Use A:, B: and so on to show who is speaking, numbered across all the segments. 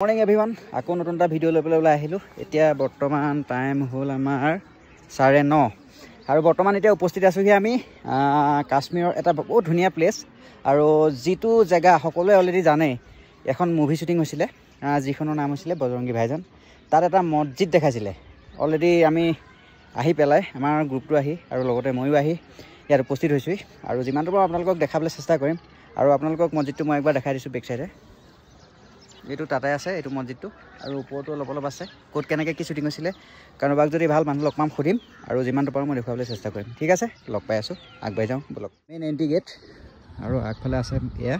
A: Morning everyone আকৌ নতুন এটা ভিডিঅ' লৈ পেলাই ওলাই আহিলোঁ। এতিয়া বৰ্তমান টাইম হ'ল আমাৰ 9:30 আৰু বৰ্তমান এতিয়া উপস্থিত আছোঁহি আমি কাশ্মীৰৰ এটা বহুত ধুনীয়া প্লেচ আৰু যিটো জেগা সকলোৱে অলৰেডি জানে। এখন মুভি শ্বুটিং হৈছিলে যিখনৰ নাম হৈছিলে বজৰংগী ভাইজান। তাত এটা মছজিদ দেখাইছিলে। অলৰেডি আমি আহি পেলাই আমাৰ গ্ৰুপটো আহি আৰু লগতে ময়ো আহি ইয়াত উপস্থিত হৈছোঁহি আৰু যিমানটো পাৰোঁ আপোনালোকক দেখাবলৈ চেষ্টা কৰিম। আৰু আপোনালোকক মছজিদটো মই একবাৰ দেখাই দিছোঁ বেক চাইডে। এইটো তাতে আছে, এইটো মছজিদটো আৰু ওপৰতো অলপ আছে ক'ত কেনেকৈ কি শ্বুটিং হৈছিলে। কাৰোবাক যদি ভাল মানুহ লগ পাম সুধিম আৰু যিমানটো পাৰোঁ মই দেখুৱাবলৈ চেষ্টা কৰিম। ঠিক আছে, লগ পাই আছোঁ, আগবাঢ়ি যাওঁ বলক। মেইন এণ্ট্ৰি গেট আৰু আগফালে আছে এয়া।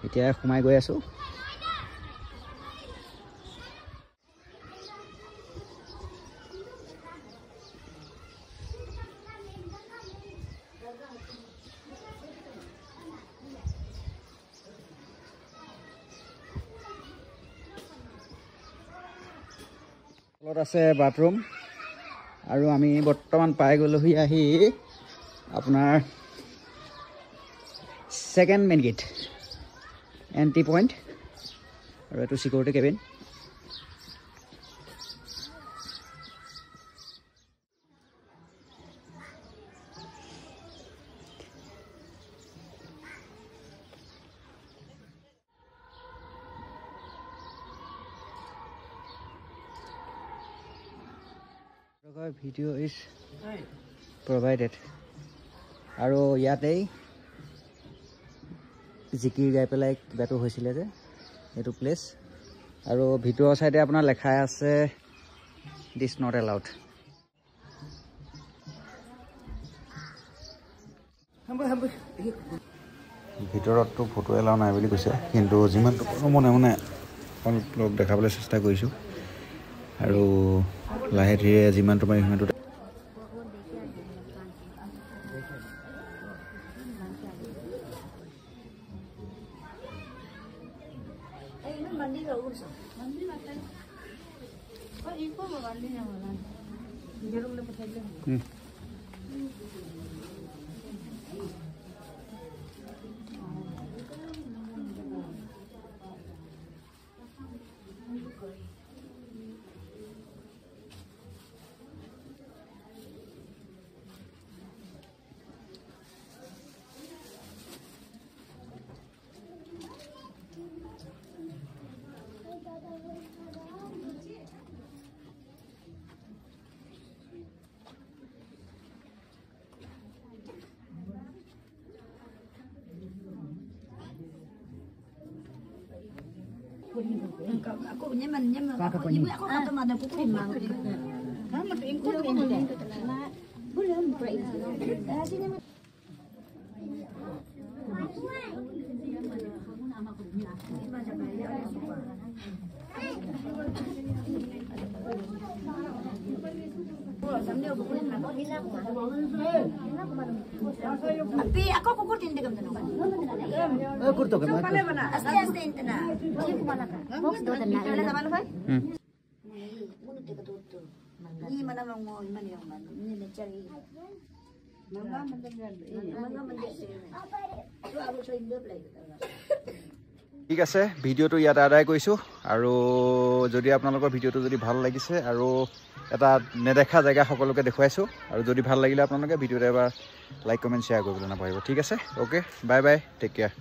A: এতিয়া সোমাই গৈ আছোঁ। তলত আছে বাথৰুম আৰু আমি বৰ্তমান পাই গ'লোহি আহি আপোনাৰ second main gate entry point আৰু এইটো security cabin. Video' is provided আৰু ইয়াতেই জিকিৰ গাই পেলাই কিবাটো হৈছিলে যে এইটো প্লেচ আৰু ভিতৰৰ চাইডে আপোনাৰ লেখাই আছে দিছ নট এলাউড। ভিতৰততো ফটো এলাউ নাই বুলি কৈছে, কিন্তু যিমানটো মনে মনে অলপ দেখাবলৈ চেষ্টা কৰিছোঁ আৰু লাহে ধীৰে যিমানটো পাৰি সিমানটো।
B: Aku nyaman ibu aku kata mana aku terima kamu terima belum sini tapi aku kukutin degam tenukan kurto kan aste intena dia kumala ka box do tanna ila sama lu bhai munu te ka tuttu ni mana mo mana yang mana ni necari manga mandir tu abu so indo play
A: ঠিক আছে, ভিডিঅ'টো ইয়াত আদায় কৰিছোঁ আৰু যদি আপোনালোকৰ ভিডিঅ'টো যদি ভাল লাগিছে আৰু এটা নেদেখা জেগা সকলোকে দেখুৱাইছোঁ আৰু যদি ভাল লাগিলে আপোনালোকে ভিডিঅ'টো এবাৰ লাইক কমেণ্ট শ্বেয়াৰ কৰিবলৈ নাপাহৰিব। ঠিক আছে, okay, bye bye, take care.